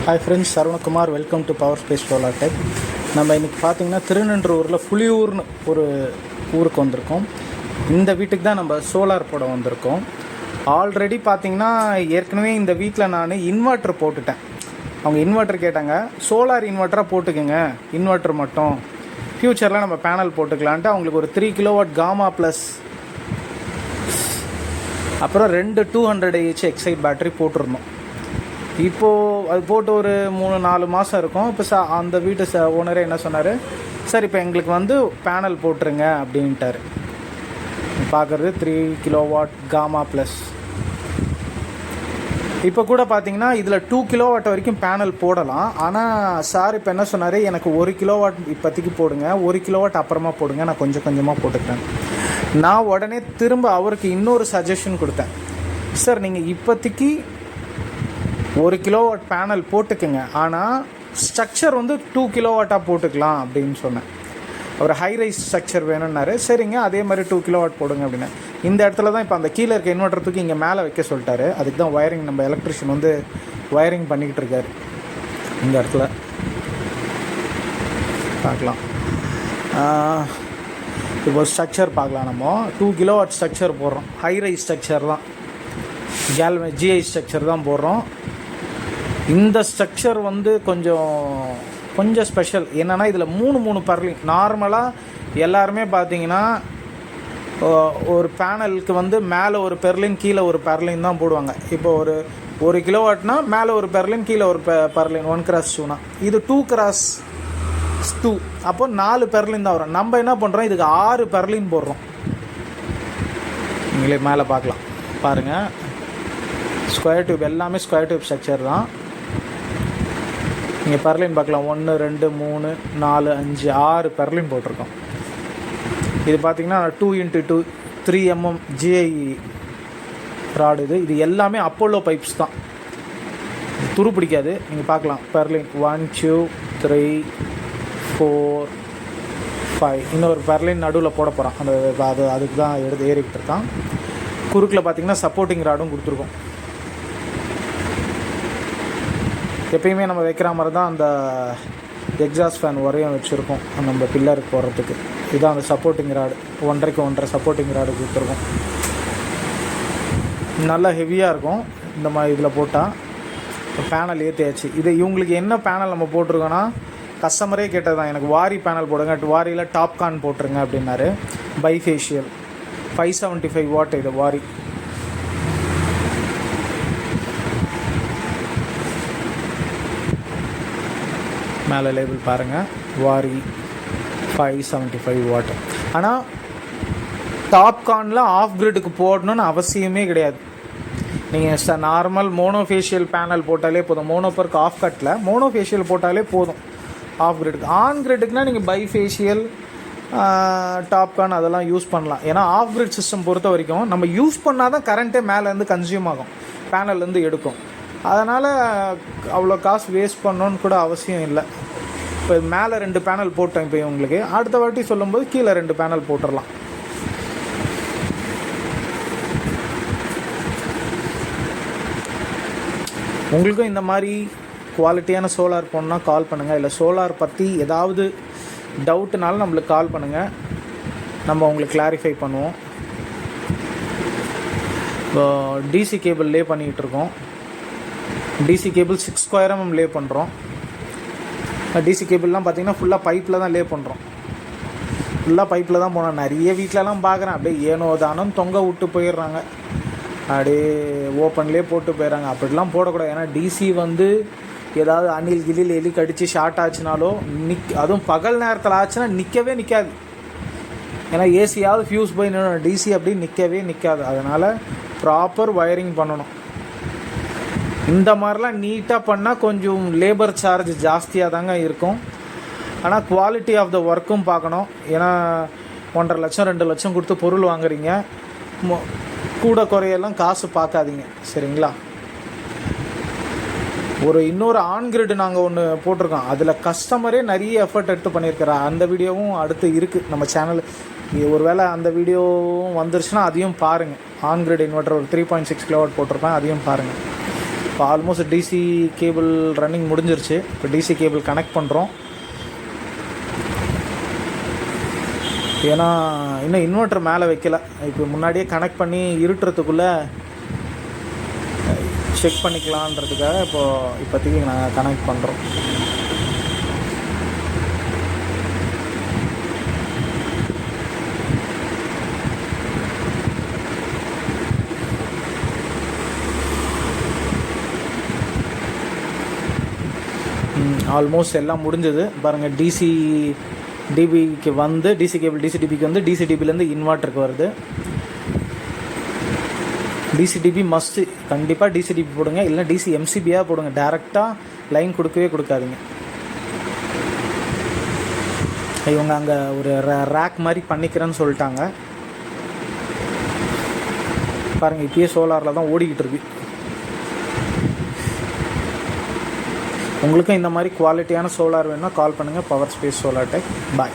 Hi friends, Saravanakumar. Welcome to power space solar tech. நம்ம இன்றைக்கி பார்த்திங்கன்னா திருநென்றூரில் புலியூர்னு ஒரு ஊருக்கு வந்திருக்கோம். இந்த வீட்டுக்கு தான் நம்ம சோலார் போட வந்திருக்கோம். ஆல்ரெடி பார்த்திங்கன்னா ஏற்கனவே இந்த வீட்டில் நான் இன்வெர்ட்டர் போட்டுட்டேன். அவங்க இன்வெர்ட்டர் கேட்டாங்க, சோலார் இன்வெர்ட்டராக போட்டுக்குங்க, இன்வெர்ட்டர் மட்டும் ஃப்யூச்சரில் நம்ம பேனல் போட்டுக்கலான்ட்டு அவங்களுக்கு ஒரு 3 கிலோவாட் காமா ப்ளஸ் அப்புறம் 2 200 எக்ஸைட் பேட்டரி போட்டிருந்தோம். இப்போது அது போட்டு ஒரு 3-4 மாதம் இருக்கும். இப்போ அந்த வீட்டு ஓனரே என்ன சொன்னார், சார் இப்போ எங்களுக்கு பேனல் போட்டுருங்க அப்படின்ட்டார். பார்க்குறது 3 கிலோவாட் காமா ப்ளஸ். இப்போ கூட பார்த்தீங்கன்னா இதில் 2 கிலோவாட் வரைக்கும் பேனல் போடலாம். ஆனால் சார் இப்போ என்ன சொன்னார், எனக்கு 1 கிலோவாட் இப்போதைக்கு போடுங்க, 1 கிலோவாட் அப்புறமா போடுங்க, நான் கொஞ்சம் கொஞ்சமாக போட்டுக்கிறேன். நான் உடனே திரும்ப அவருக்கு இன்னொரு சஜஷன் கொடுத்தேன். சார் நீங்கள் இப்போதைக்கு 1 கிலோவாட் பேனல் போட்டுக்குங்க, ஆனால் ஸ்ட்ரக்சர் 2 கிலோவாட்டாக போட்டுக்கலாம் அப்படின்னு சொன்னேன். ஒரு ஹை ரைஸ் ஸ்ட்ரக்சர் வேணும்னாரு. சரிங்க, அதே மாதிரி 2 கிலோவாட் போடுங்க அப்படின்னு. இந்த இடத்துல தான் இப்போ அந்த கீழே இருக்க இன்வெர்ட்டர் தூக்கி இங்கே மேலே வைக்க சொல்லிட்டாரு. அதுக்கு தான் ஒயரிங், நம்ம எலக்ட்ரிஷியன் ஒயரிங் பண்ணிக்கிட்டு இருக்காரு. இந்த இடத்துல பார்க்கலாம். இப்போ ஸ்ட்ரக்சர் பார்க்கலாம். நம்ம 2 கிலோவாட் ஸ்ட்ரக்சர் போடுறோம். ஹை ரைஸ் ஸ்ட்ரக்சர் தான், ஜிஐ ஸ்ட்ரக்சர் தான் போடுறோம். இந்த ஸ்ட்ரக்சர் கொஞ்சம் ஸ்பெஷல். என்னென்னா இதில் 3 பர்லின். நார்மலாக எல்லாருமே பார்த்தீங்கன்னா ஒரு பேனலுக்கு மேலே ஒரு பெர்லின் கீழே ஒரு பெர்லின் தான் போடுவாங்க. இப்போ ஒரு கிலோவாட்னா மேலே ஒரு பெர்லின் கீழே ஒரு பெர்லின் 1x2னா, இது 2x2, அப்போ 4 பெர்லின் தான் வரும். நம்ம என்ன பண்ணுறோம், இதுக்கு 6 பெர்லின் போடுறோம். நீங்களே மேலே பார்க்கலாம் பாருங்கள். ஸ்கொயர் டியூப் எல்லாமே ஸ்கொயர் டியூப் ஸ்ட்ரக்சர் தான். நீங்கள் பெர்லின் பார்க்கலாம், 1 2 3 4 5 6 பெர்லின் போட்டிருக்கோம். இது பார்த்திங்கன்னா 2x2 3 mm ஜிஐ ராடு. இது எல்லாமே அப்போலோ பைப்ஸ் தான், துரு பிடிக்காது. நீங்கள் பார்க்கலாம் பெர்லின் 1 2 3 4 5. இன்னொரு பெர்லின் நடுவில் போட போகிறான். அதுக்கு தான் ஏறிக்கிட்டு இருக்கான். குறுக்கில் பார்த்திங்கன்னா சப்போர்ட்டிங் ராடும் கொடுத்துருக்கோம். எப்பயுமே நம்ம வைக்கிற மாதிரி தான் அந்த எக்ஸாஸ்ட் ஃபேன் வரையும் வச்சுருக்கோம் நம்ம பில்லருக்கு போடுறதுக்கு. இதுதான் அந்த supporting rod, 1.5x 1.5 supporting rod கொடுத்துருக்கோம். நல்லா ஹெவியாக இருக்கும். இந்த மாதிரி இதில் போட்டால் பேனல் ஏற்றியாச்சு. இது இவங்களுக்கு என்ன பேனல் நம்ம போட்டிருக்கோன்னா, கஸ்டமரே கேட்டது தான், எனக்கு வாரி பேனல் போடுங்க, வாரியில் டாப்கான் போட்டுருங்க அப்படின்னாரு. பைஃபேஷியல் 575 வாட் இது வாரி. மேலே லேபிள் பாருங்கள், வாரி 575 வாட். ஆனால் டாப்கானில் ஆஃப் கிரிட்டுக்கு போடணுன்னு அவசியமே கிடையாது. நீங்கள் நார்மல் மோனோஃபேஷியல் பேனல் போட்டாலே போதும். மோனோபருக்கு ஆஃப் கட்டில் மோனோஃபேஷியல் போட்டாலே போதும் ஆஃப் கிரிட்டுக்கு. ஆன் கிரிட்டுக்குனால் நீங்கள் பைஃபேஷியல் டாப்கான் அதெல்லாம் யூஸ் பண்ணலாம். ஏன்னா ஆஃப் கிரிட் சிஸ்டம் பொறுத்த வரைக்கும் நம்ம யூஸ் பண்ணால் தான் கரண்ட்டே மேலேருந்து கன்சியூம் ஆகும், பேனல்லேருந்து எடுக்கும். அதனால் அவ்வளோ காசு வேஸ்ட் பண்ணணுன்னு கூட அவசியம் இல்லை. இப்போ மேலே 2 பேனல் போட்டேன். இப்போ உங்களுக்கு அடுத்த வாட்டி சொல்லும்போது கீழே 2 பேனல் போட்டுடலாம். உங்களுக்கும் இந்த மாதிரி குவாலிட்டியான சோலார் போடணுன்னா கால் பண்ணுங்கள். இல்லை சோலார் பற்றி ஏதாவது டவுட்டுனாலும் நம்மளுக்கு கால் பண்ணுங்கள், நம்ம உங்களுக்கு கிளாரிஃபை பண்ணுவோம். இப்போ டிசி கேபிள் லே பண்ணிக்கிட்டு இருக்கோம். டிசி கேபிள் 6 mm லே பண்ணுறோம். டிசி கேபிள்லாம் பார்த்திங்கன்னா ஃபுல்லாக பைப்பில் தான் லே பண்ணுறோம். ஃபுல்லாக பைப்பில் தான் போனோம். நிறைய வீட்டிலலாம் பார்க்குறேன், அப்படியே ஏனோ தானம் தொங்க விட்டு போயிடுறாங்க, அப்படியே ஓப்பன்லேயே போட்டு போயிடுறாங்க. அப்படிலாம் போடக்கூடாது. ஏன்னா டிசி ஏதாவது அணில் கிளில் எலி கடித்து ஷார்ட் ஆச்சுனாலோ அதுவும் பகல் நேரத்தில் ஆச்சுன்னா நிற்கவே நிற்காது. ஏன்னா ஏசியாவது ஃபியூஸ் போய் நின்று, டிசி அப்படி நிற்கவே நிற்காது. அதனால் ப்ராப்பர் ஒயரிங் பண்ணணும். இந்த மாதிரிலாம் நீட்டாக பண்ணால் கொஞ்சம் லேபர் சார்ஜ் ஜாஸ்தியாக தாங்க இருக்கும். ஆனால் குவாலிட்டி ஆஃப் த ஒர்க்கும் பார்க்கணும். ஏன்னா 1.5 லட்சம் 2 லட்சம் கொடுத்து பொருள் வாங்குறீங்க, கூட குறையெல்லாம் காசு பார்க்காதீங்க, சரிங்களா? இன்னொரு ஆன் கிரிட் நாங்கள் ஒன்று போட்டிருக்கோம். அதில் கஸ்டமரே நிறைய எஃபர்ட் எடுத்து பண்ணியிருக்கிறா. அந்த வீடியோவும் அடுத்து இருக்குது நம்ம சேனல். ஒருவேளை அந்த வீடியோவும் வந்துருச்சுன்னா அதையும் பாருங்கள். ஆன் கிரிட் இன்வெர்ட்டர் ஒரு 3.6 கிலோவாட் போட்டிருப்பேன், அதையும் பாருங்கள். இப்போ ஆல்மோஸ்ட் டிசி கேபிள் ரன்னிங் முடிஞ்சிருச்சு. இப்போ டிசி கேபிள் கனெக்ட் பண்ணுறோம். ஏன்னா இன்னும் இன்வெர்ட்டர் மேலே வைக்கல. இப்போ முன்னாடியே கனெக்ட் பண்ணி இருட்டுறதுக்குள்ளே செக் பண்ணிக்கலான்றதுக்காக இப்போதைக்கு நாங்கள் கனெக்ட் பண்ணுறோம். ஆல்மோஸ்ட் எல்லாம் முடிஞ்சது பாருங்கள். டிபிக்கு வந்து டிசி கேபிள் டிசி டிபிக்கு வந்து டிசி டிபிலேருந்து இன்வெர்ட்டருக்கு வருது. டிசி டிபி மஸ்ட்டு, கண்டிப்பாக டிசி டிபி போடுங்க. இல்லை டிசி எம்சிபியாக போடுங்க. டேரெக்டாக லைன் கொடுக்காதீங்க. இவங்க அங்கே ஒரு ரேக் மாதிரி பண்ணிக்கிறேன்னு சொல்லிட்டாங்க. பாருங்கள், இப்பயே சோலாரில் தான் ஓடிக்கிட்டு இருக்கு. உங்களுக்கும் இந்த மாதிரி குவாலிட்டியான சோலார் வேணும்னா கால் பண்ணுங்கள். Power space solar tech. பாய்.